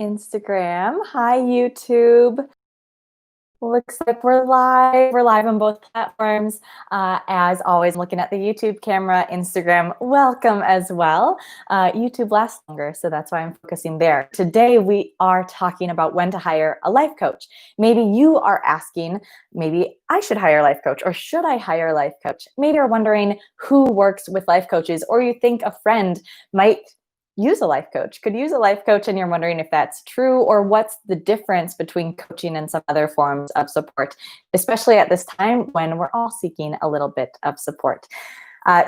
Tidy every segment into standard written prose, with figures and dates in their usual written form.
Instagram. Hi, YouTube. Looks like we're live. We're live on both platforms. As always, I'm looking at the YouTube camera, Instagram, welcome as well. YouTube lasts longer, so that's why I'm focusing there. Today, we are talking about when to hire a life coach. Maybe you are asking, maybe I should hire a life coach, or should I hire a life coach? Maybe you're wondering who works with life coaches, or you think a friend might could use a life coach, and you're wondering if that's true, or what's the difference between coaching and some other forms of support, especially at this time when we're all seeking a little bit of support.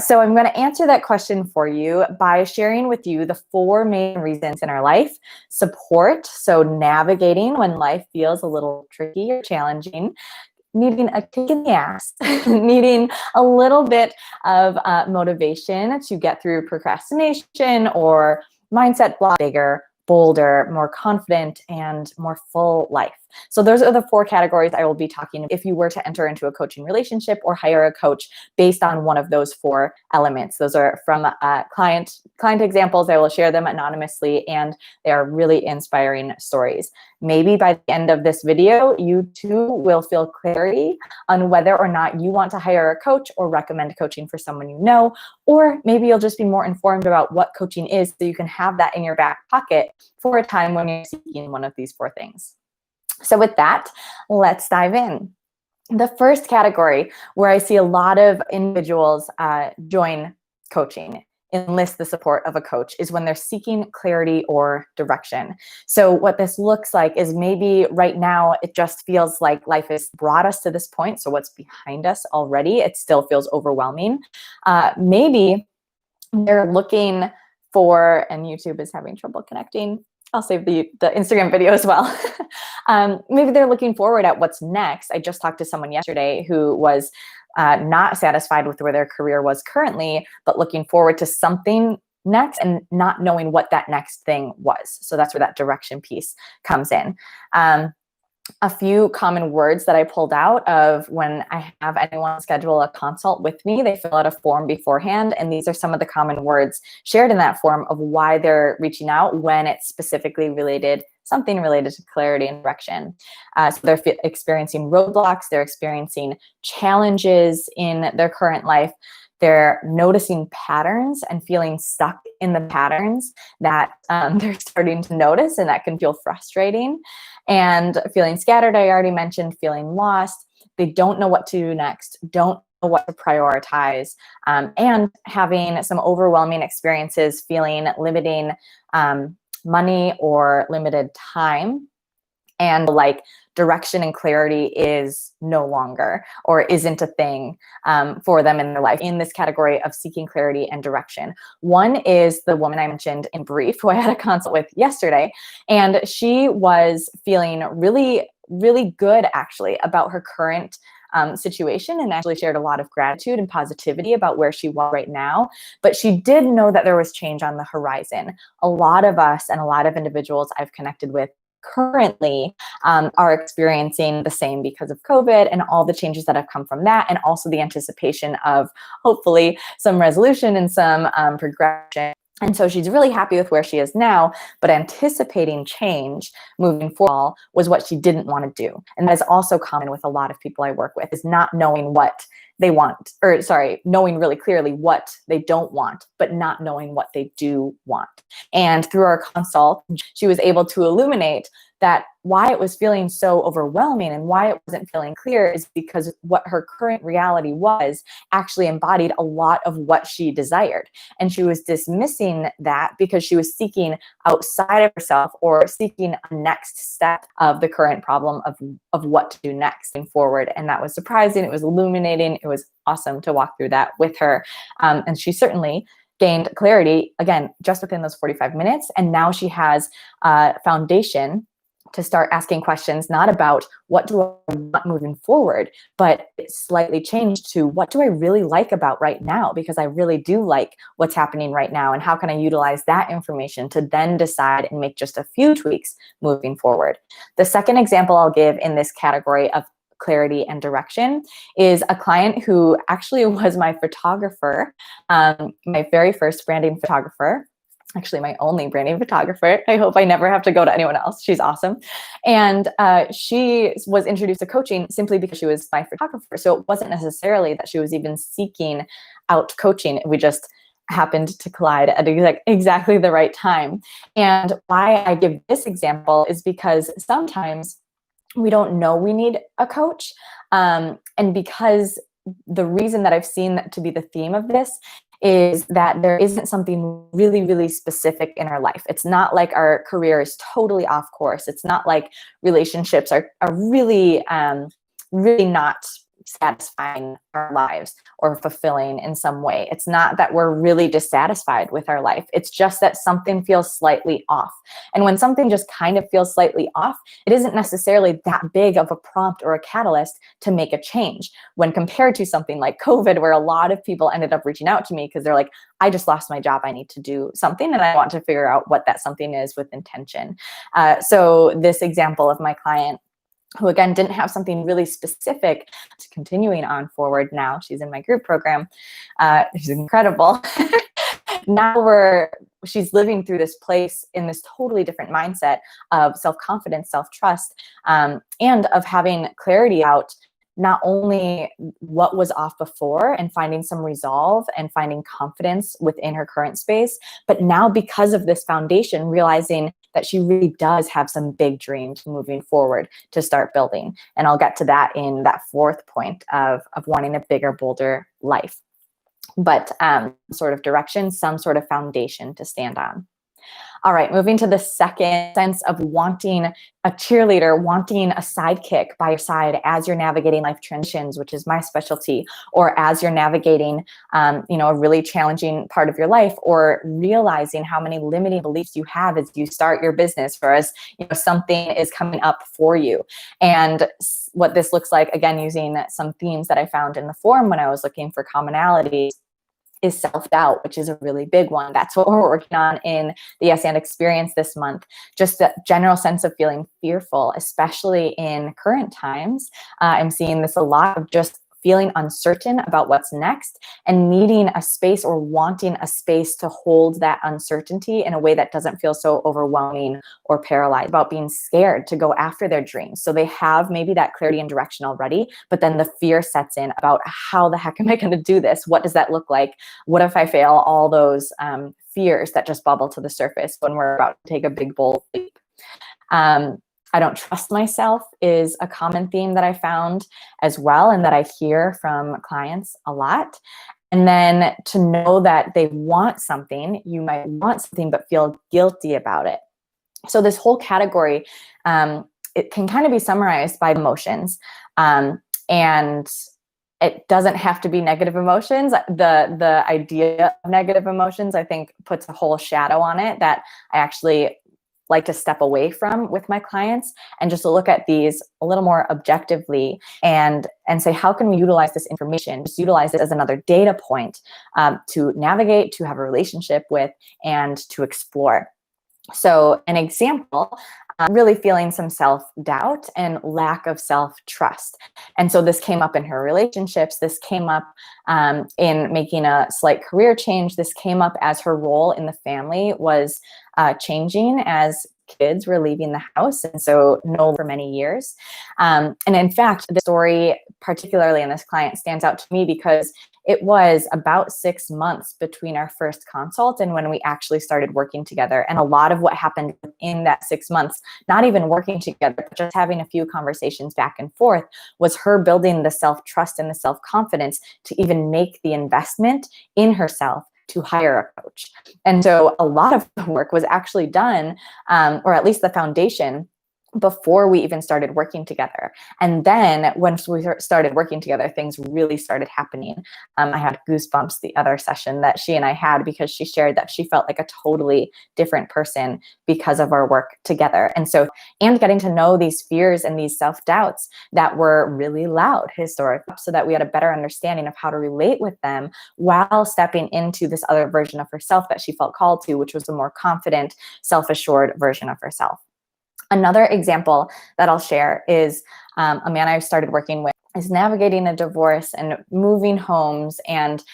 So I'm going to answer that question for you by sharing with you the 4 main reasons in our life. Support, so navigating when life feels a little tricky or challenging, needing a kick in the ass, needing a little bit of motivation to get through procrastination or mindset block, bigger, bolder, more confident, and more full life. So those are the 4 categories I will be talking if you were to enter into a coaching relationship or hire a coach based on one of those 4 elements. Those are from client examples. I will share them anonymously, and they are really inspiring stories. Maybe by the end of this video, you too will feel clarity on whether or not you want to hire a coach or recommend coaching for someone you know, or maybe you'll just be more informed about what coaching is so you can have that in your back pocket for a time when you're seeking one of these 4 things. So with that, let's dive in. The first category where I see a lot of individuals join coaching, enlist the support of a coach, is when they're seeking clarity or direction. So what this looks like is maybe right now it just feels like life has brought us to this point. So what's behind us already, it still feels overwhelming. Maybe they're looking for, and YouTube is having trouble connecting. I'll save the Instagram video as well. Maybe they're looking forward at what's next. I just talked to someone yesterday who was not satisfied with where their career was currently, but looking forward to something next and not knowing what that next thing was. So that's where that direction piece comes in. A few common words that I pulled out of when I have anyone schedule a consult with me, they fill out a form beforehand. And these are some of the common words shared in that form of why they're reaching out when it's specifically something related to clarity and direction. So they're experiencing roadblocks, they're experiencing challenges in their current life. They're noticing patterns and feeling stuck in the patterns that they're starting to notice, and that can feel frustrating. And feeling scattered, I already mentioned, feeling lost. They don't know what to do next, don't know what to prioritize, and having some overwhelming experiences, feeling limiting money or limited time, and like direction and clarity is no longer or isn't a thing for them in their life in this category of seeking clarity and direction. One is the woman I mentioned in brief, who I had a consult with yesterday, and she was feeling really, really good actually about her current situation, and actually shared a lot of gratitude and positivity about where she was right now. But she did know that there was change on the horizon. A lot of us and a lot of individuals I've connected with currently are experiencing the same because of COVID and all the changes that have come from that, and also the anticipation of hopefully some resolution and some progression. And so she's really happy with where she is now, but anticipating change moving forward was what she didn't want to do. And that is also common with a lot of people I work with, is not knowing what they want, knowing really clearly what they don't want, but not knowing what they do want. And through our consult, she was able to illuminate that why it was feeling so overwhelming and why it wasn't feeling clear is because what her current reality was actually embodied a lot of what she desired. And she was dismissing that because she was seeking outside of herself or seeking a next step of the current problem of what to do next and forward. And that was surprising. It was illuminating. It was awesome to walk through that with her. And she certainly gained clarity, again, just within those 45 minutes. And now she has a foundation to start asking questions, not about what do I want moving forward, but it's slightly changed to what do I really like about right now? Because I really do like what's happening right now. And how can I utilize that information to then decide and make just a few tweaks moving forward? The second example I'll give in this category of clarity and direction is a client who actually was my photographer, my very first branding photographer. actually my only branding photographer. I hope I never have to go to anyone else. She's awesome. And she was introduced to coaching simply because she was my photographer. So it wasn't necessarily that she was even seeking out coaching. We just happened to collide at exactly the right time. And why I give this example is because sometimes we don't know we need a coach. And because the reason that I've seen that to be the theme of this is that there isn't something really, really specific in our life. It's not like our career is totally off course. It's not like relationships are really, really not satisfying our lives or fulfilling in some way. It's not that we're really dissatisfied with our life. It's just that something feels slightly off. And when something just kind of feels slightly off, it isn't necessarily that big of a prompt or a catalyst to make a change when compared to something like COVID, where a lot of people ended up reaching out to me because they're like, I just lost my job. I need to do something, and I want to figure out what that something is with intention. So this example of my client, who again didn't have something really specific, to continuing on forward now, she's in my group program. She's incredible. Now she's living through this place in this totally different mindset of self-confidence, self-trust, and of having clarity out not only what was off before and finding some resolve and finding confidence within her current space, but now because of this foundation, realizing that she really does have some big dreams moving forward to start building. And I'll get to that in that fourth point of wanting a bigger, bolder life. But sort of direction, some sort of foundation to stand on. All right, moving to the second sense of wanting a cheerleader, wanting a sidekick by your side as you're navigating life transitions, which is my specialty, or as you're navigating, a really challenging part of your life, or realizing how many limiting beliefs you have as you start your business, or as something is coming up for you. And what this looks like, again, using some themes that I found in the forum when I was looking for commonalities, is self-doubt, which is a really big one. That's what we're working on in the Yes and Experience this month. Just that general sense of feeling fearful, especially in current times. I'm seeing this a lot of just feeling uncertain about what's next and needing a space or wanting a space to hold that uncertainty in a way that doesn't feel so overwhelming or paralyzed, about being scared to go after their dreams. So they have maybe that clarity and direction already, but then the fear sets in about how the heck am I going to do this? What does that look like? What if I fail? All those fears that just bubble to the surface when we're about to take a big, bold leap. I don't trust myself is a common theme that I found as well, and that I hear from clients a lot. And then to know that they want something, you might want something but feel guilty about it. So this whole category, it can kind of be summarized by emotions. And it doesn't have to be negative emotions. The idea of negative emotions, I think, puts a whole shadow on it that I actually like to step away from with my clients, and just to look at these a little more objectively and say, how can we utilize this information, just utilize it as another data point to navigate, to have a relationship with, and to explore. So an example, really feeling some self-doubt and lack of self-trust. And so this came up in her relationships. This came up in making a slight career change. This came up as her role in the family was changing as kids were leaving the house. And so no for many years. And in fact, the story, particularly in this client, stands out to me because it was about 6 months between our first consult and when we actually started working together. And a lot of what happened in that 6 months, not even working together, but just having a few conversations back and forth, was her building the self-trust and the self-confidence to even make the investment in herself to hire a coach. And so a lot of the work was actually done, or at least the foundation, before we even started working together. And then once we started working together, things really started happening. I had goosebumps the other session that she and I had, because she shared that she felt like a totally different person because of our work together. And so, and getting to know these fears and these self-doubts that were really loud historically, so that we had a better understanding of how to relate with them while stepping into this other version of herself that she felt called to, which was a more confident, self-assured version of herself. Another example that I'll share is a man I started working with is navigating a divorce and moving homes and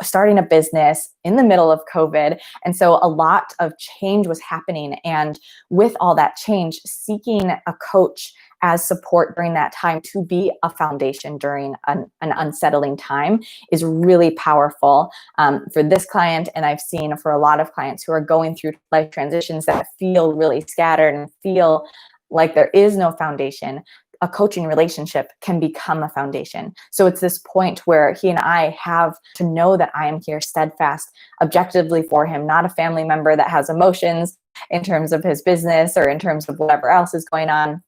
starting a business in the middle of COVID. And so a lot of change was happening. And with all that change, seeking a coach as support during that time to be a foundation during an unsettling time is really powerful for this client. And I've seen for a lot of clients who are going through life transitions that feel really scattered and feel like there is no foundation. A coaching relationship can become a foundation. So it's this point where he and I have to know that I am here steadfast, objectively for him, not a family member that has emotions in terms of his business or in terms of whatever else is going on.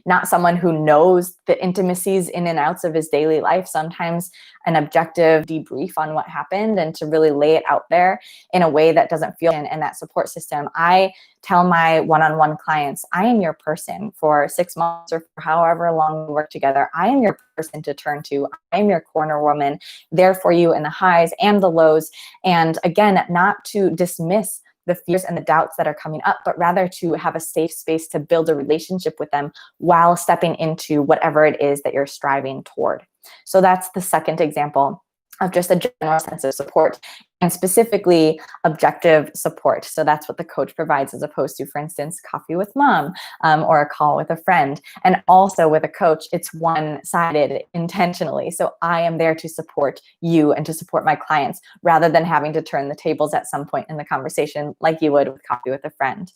Not someone who knows the intimacies in and outs of his daily life. Sometimes an objective debrief on what happened and to really lay it out there in a way that doesn't feel in that support system. I tell my one-on-one clients, I am your person for 6 months or for however long we work together. I am your person to turn to. I am your corner woman, there for you in the highs and the lows. And again, not to dismiss the fears and the doubts that are coming up, but rather to have a safe space to build a relationship with them while stepping into whatever it is that you're striving toward. So that's the second example of just a general sense of support, and specifically objective support. So that's what the coach provides, as opposed to, for instance, coffee with mom or a call with a friend. And also with a coach, it's one-sided intentionally. So I am there to support you and to support my clients rather than having to turn the tables at some point in the conversation like you would with coffee with a friend.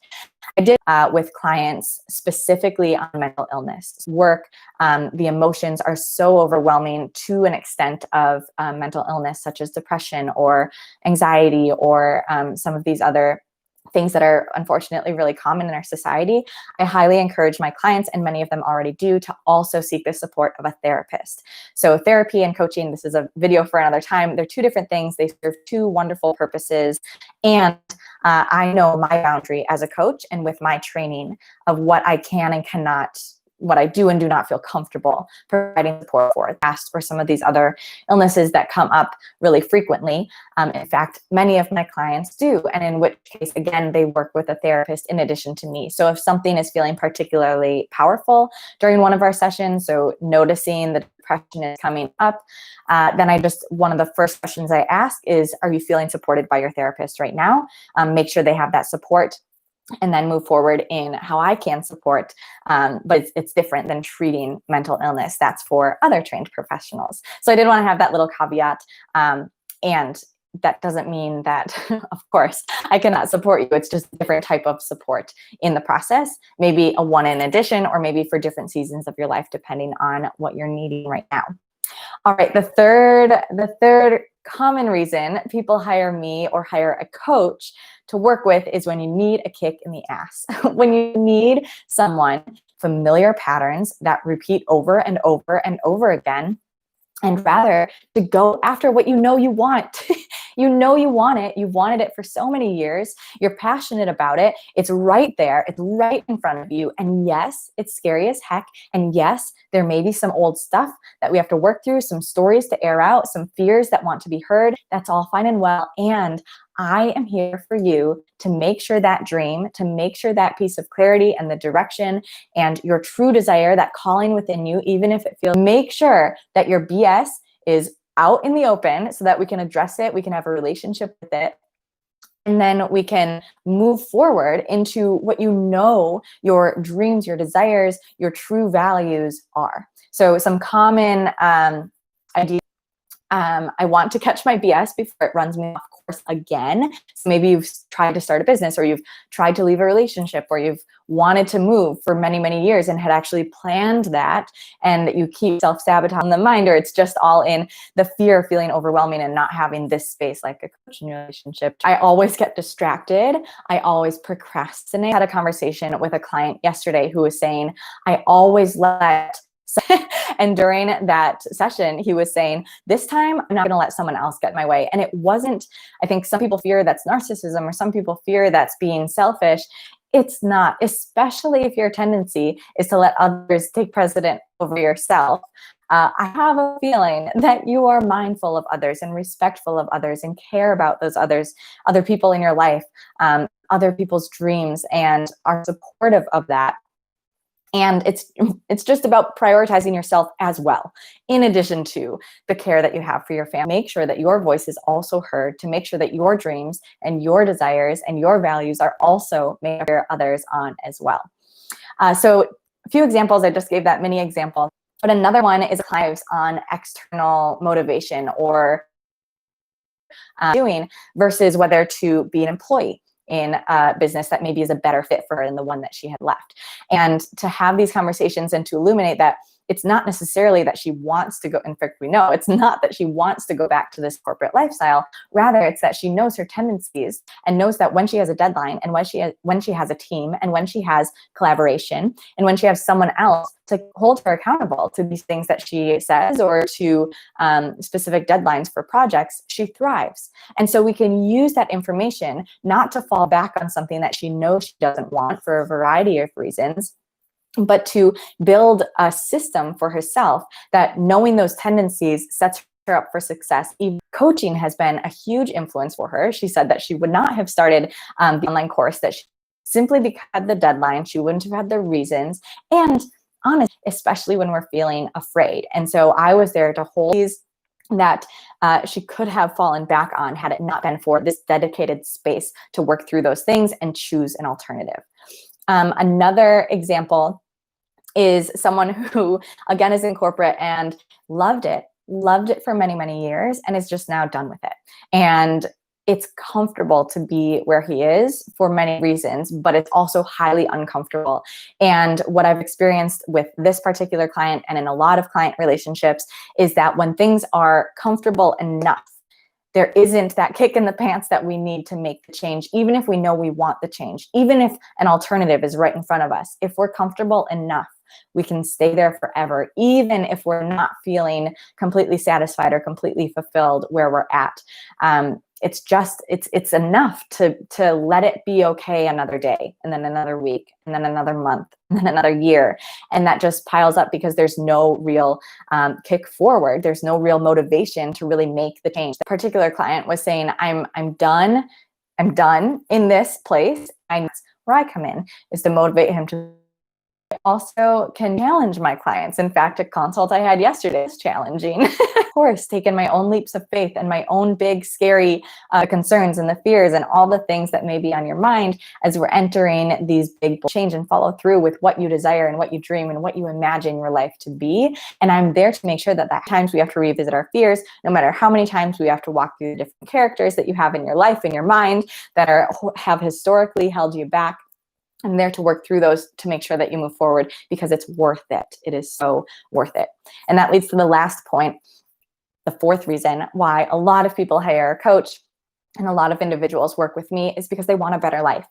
I did with clients specifically on mental illness work. The emotions are so overwhelming to an extent of mental illness, such as depression or anxiety or some of these other things that are unfortunately really common in our society. I highly encourage my clients, and many of them already do, to also seek the support of a therapist. So therapy and coaching, this is a video for another time. They're two different things. They serve two wonderful purposes. And I know my boundary as a coach and with my training of what I can and cannot, what I do and do not feel comfortable providing support for, past or some of these other illnesses that come up really frequently. In fact, many of my clients do, and in which case, again, they work with a therapist in addition to me. So if something is feeling particularly powerful during one of our sessions, so noticing the depression is coming up, then one of the first questions I ask is, are you feeling supported by your therapist right now? Make sure they have that support, and then move forward in how I can support. But it's different than treating mental illness. That's for other trained professionals. So I did want to have that little caveat. And that doesn't mean that, of course, I cannot support you. It's just a different type of support in the process, maybe a one-in addition, or maybe for different seasons of your life, depending on what you're needing right now. All right, the third common reason people hire me or hire a coach to work with is when you need a kick in the ass. When you need someone, familiar patterns that repeat over and over and over again, and rather to go after what you know you want. You know you want it. You've wanted it for so many years. You're passionate about it. It's right there. It's right in front of you. And yes, it's scary as heck. And yes, there may be some old stuff that we have to work through, some stories to air out, some fears that want to be heard. That's all fine and well. And I am here for you to make sure that dream, to make sure that piece of clarity and the direction and your true desire, that calling within you, even if it feels, make sure that your BS is out in the open so that we can address it, we can have a relationship with it, and then we can move forward into what you know your dreams, your desires, your true values are. So some common ideas. I want to catch my BS before it runs me off course again. So maybe you've tried to start a business, or you've tried to leave a relationship, or you've wanted to move for many, many years and had actually planned that, and you keep self-sabotaging the mind, or it's just all in the fear of feeling overwhelming and not having this space like a coaching relationship. I always get distracted. I always procrastinate. I had a conversation with a client yesterday who was saying, I always let and during that session, he was saying, this time I'm not going to let someone else get in my way. And it wasn't, I think some people fear that's narcissism, or some people fear that's being selfish. It's not, especially if your tendency is to let others take precedent over yourself. I have a feeling that you are mindful of others and respectful of others and care about those others, other people in your life, other people's dreams, and are supportive of that. And it's just about prioritizing yourself as well, in addition to the care that you have for your family. Make sure that your voice is also heard, to make sure that your dreams and your desires and your values are also made for others on as well. So a few examples, I just gave that mini example. But another one is lives on external motivation or doing versus whether to be an employee in a business that maybe is a better fit for her than the one that she had left. And to have these conversations and to illuminate that it's not necessarily that she wants to go. In fact, we know it's not that she wants to go back to this corporate lifestyle. Rather, it's that she knows her tendencies and knows that when she has a deadline and when she has a team and when she has collaboration and when she has someone else to hold her accountable to these things that she says or to specific deadlines for projects, she thrives. And so we can use that information not to fall back on something that she knows she doesn't want for a variety of reasons, but to build a system for herself that, knowing those tendencies, sets her up for success. Even coaching has been a huge influence for her. She said that she would not have started the online course that she simply because of the deadline. She wouldn't have had the reasons. And honestly, especially when we're feeling afraid. And so I was there to hold these that she could have fallen back on had it not been for this dedicated space to work through those things and choose an alternative. Another example is someone who, again, is in corporate and loved it for many, many years and is just now done with it. And it's comfortable to be where he is for many reasons, but it's also highly uncomfortable. And what I've experienced with this particular client and in a lot of client relationships is that when things are comfortable enough, there isn't that kick in the pants that we need to make the change, even if we know we want the change, even if an alternative is right in front of us. If we're comfortable enough, we can stay there forever, even if we're not feeling completely satisfied or completely fulfilled where we're at. It's enough to let it be okay another day, and then another week, and then another month, and then another year. And that just piles up because there's no real kick forward. There's no real motivation to really make the change. The particular client was saying, I'm done in this place. And that's where I come in, is to motivate him to also can challenge my clients. In fact, a consult I had yesterday is challenging. Of course, taking my own leaps of faith and my own big, scary concerns and the fears and all the things that may be on your mind as we're entering these big change, and follow through with what you desire and what you dream and what you imagine your life to be. And I'm there to make sure that times we have to revisit our fears, no matter how many times we have to walk through the different characters that you have in your life, in your mind, that have historically held you back. I'm there to work through those to make sure that you move forward, because it's worth it. It is so worth it. And that leads to the last point, the fourth reason why a lot of people hire a coach and a lot of individuals work with me is because they want a better life.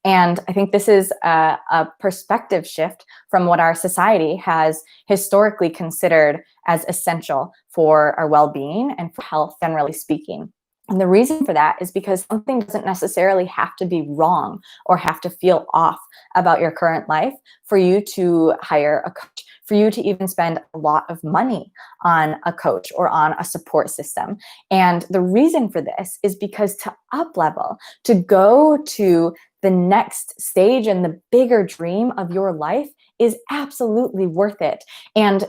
And I think this is a perspective shift from what our society has historically considered as essential for our well-being and for health, generally speaking. And the reason for that is because something doesn't necessarily have to be wrong or have to feel off about your current life for you to hire a coach, for you to even spend a lot of money on a coach or on a support system. And the reason for this is because to up level, to go to the next stage and the bigger dream of your life is absolutely worth it. And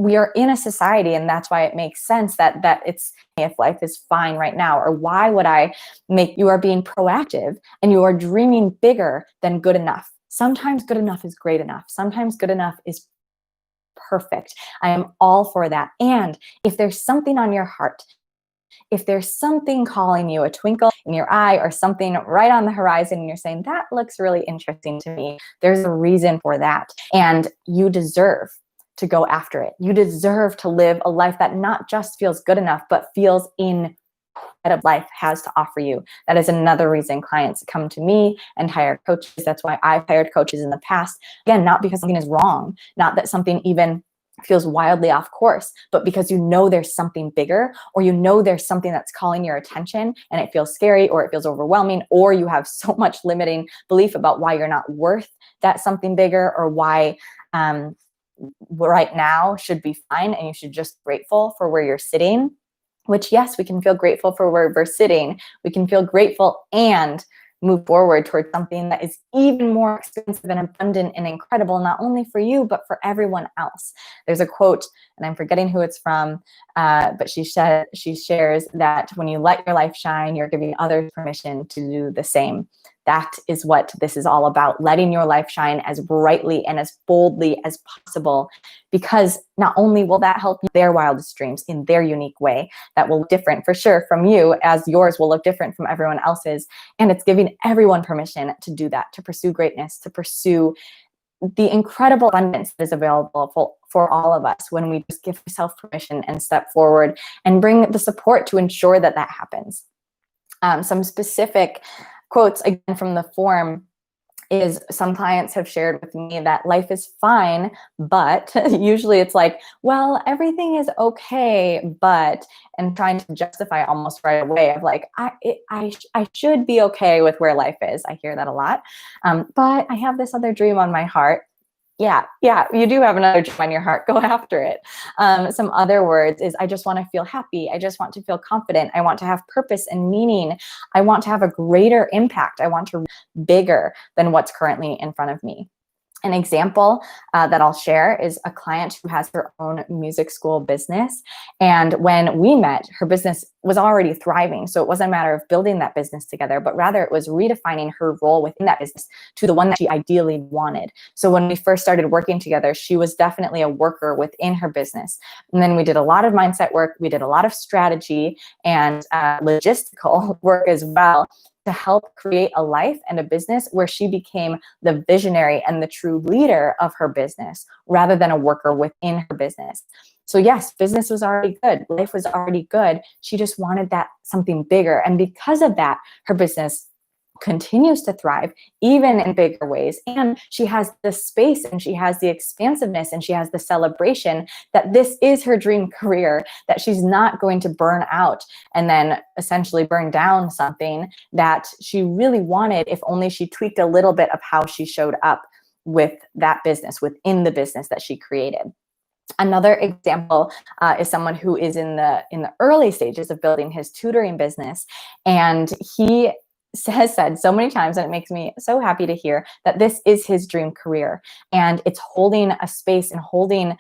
we are in a society, and that's why it makes sense that it's, if life is fine right now, or why would I make, you are being proactive and you are dreaming bigger than good enough. Sometimes good enough is great enough. Sometimes good enough is perfect. I am all for that. And if there's something on your heart, if there's something calling you, a twinkle in your eye or something right on the horizon, and you're saying, that looks really interesting to me, there's a reason for that. And you deserve to go after it. You deserve to live a life that not just feels good enough, but feels incredible. Life has to offer you. That is another reason clients come to me and hire coaches. That's why I've hired coaches in the past. Again, not because something is wrong, not that something even feels wildly off course, but because you know there's something bigger, or you know there's something that's calling your attention and it feels scary, or it feels overwhelming, or you have so much limiting belief about why you're not worth that something bigger, or why right now should be fine and you should just be grateful for where you're sitting. Which, yes, we can feel grateful for where we're sitting. We can feel grateful and move forward towards something that is even more expensive and abundant and incredible, not only for you, but for everyone else. There's a quote, and I'm forgetting who it's from, but she shares that when you let your life shine, you're giving others permission to do the same. That is what this is all about, letting your life shine as brightly and as boldly as possible, because not only will that help their wildest dreams in their unique way, that will look different for sure from you, as yours will look different from everyone else's, and it's giving everyone permission to do that, to pursue greatness, to pursue the incredible abundance that is available for all of us when we just give ourselves permission and step forward and bring the support to ensure that that happens. Some specific quotes, again, from the form is some clients have shared with me that life is fine, but usually it's like, well, everything is okay, but, and trying to justify almost right away of like, I should be okay with where life is. I hear that a lot. But I have this other dream on my heart. Yeah, you do have another dream on your heart. Go after it. Some other words is, I just want to feel happy. I just want to feel confident. I want to have purpose and meaning. I want to have a greater impact. I want to be bigger than what's currently in front of me. An example that I'll share is a client who has her own music school business. And when we met, her business was already thriving. So it wasn't a matter of building that business together, but rather it was redefining her role within that business to the one that she ideally wanted. So when we first started working together, she was definitely a worker within her business. And then we did a lot of mindset work. We did a lot of strategy and logistical work as well, to help create a life and a business where she became the visionary and the true leader of her business rather than a worker within her business. So yes, business was already good. Life was already good. She just wanted that something bigger. And because of that, her business continues to thrive even in bigger ways. And she has the space and she has the expansiveness and she has the celebration that this is her dream career, that she's not going to burn out and then essentially burn down something that she really wanted if only she tweaked a little bit of how she showed up with that business, within the business that she created. Another example is someone who is in the early stages of building his tutoring business, and he has said so many times, and it makes me so happy to hear, that this is his dream career. And it's holding a space and holding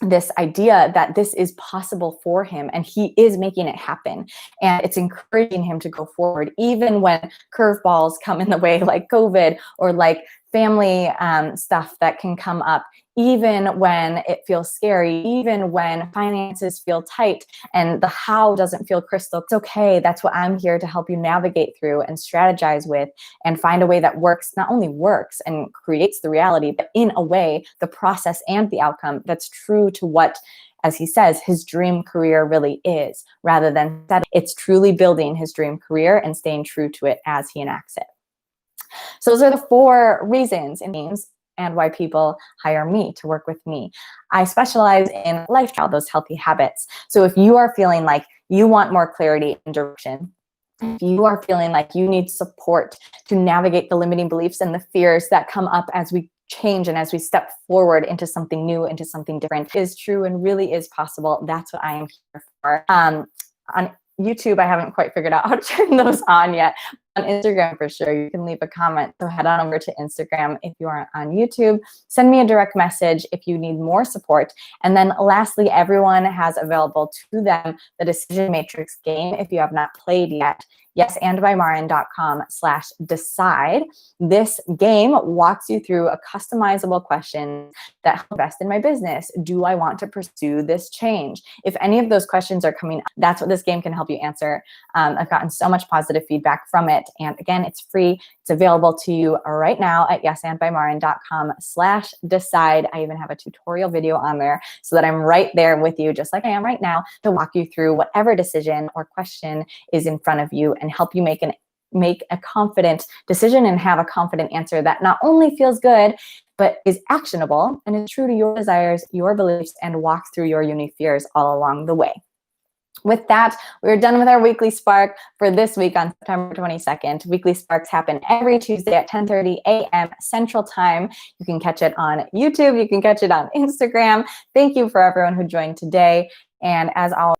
this idea that this is possible for him, and he is making it happen. And it's encouraging him to go forward, even when curveballs come in the way, like COVID or like family stuff that can come up, even when it feels scary, even when finances feel tight and the how doesn't feel crystal. It's okay. That's what I'm here to help you navigate through and strategize with and find a way that works, not only works and creates the reality, but in a way, the process and the outcome that's true to what, as he says, his dream career really is, rather than that it's truly building his dream career and staying true to it as he enacts it. So those are the 4 reasons and themes and why people hire me to work with me. I specialize in lifestyle, those healthy habits. So if you are feeling like you want more clarity and direction, if you are feeling like you need support to navigate the limiting beliefs and the fears that come up as we change and as we step forward into something new, into something different, is true and really is possible, that's what I am here for. On YouTube, I haven't quite figured out how to turn those on yet. On Instagram, for sure, you can leave a comment. So head on over to Instagram if you are on YouTube. Send me a direct message if you need more support. And then lastly, everyone has available to them the Decision Matrix game if you have not played yet. YesAndByMarin.com/decide. This game walks you through a customizable question that helps invest in my business. Do I want to pursue this change? If any of those questions are coming up, that's what this game can help you answer. I've gotten so much positive feedback from it. And again, it's free. It's available to you right now at YesAndByMarin.com/decide. I even have a tutorial video on there so that I'm right there with you, just like I am right now, to walk you through whatever decision or question is in front of you and help you make a confident decision and have a confident answer that not only feels good, but is actionable and is true to your desires, your beliefs, and walks through your unique fears all along the way. With that, we're done with our weekly spark for this week on September 22nd. Weekly sparks happen every Tuesday at 10:30 a.m. Central Time. You can catch it on YouTube. You can catch it on Instagram. Thank you for everyone who joined today. And as always,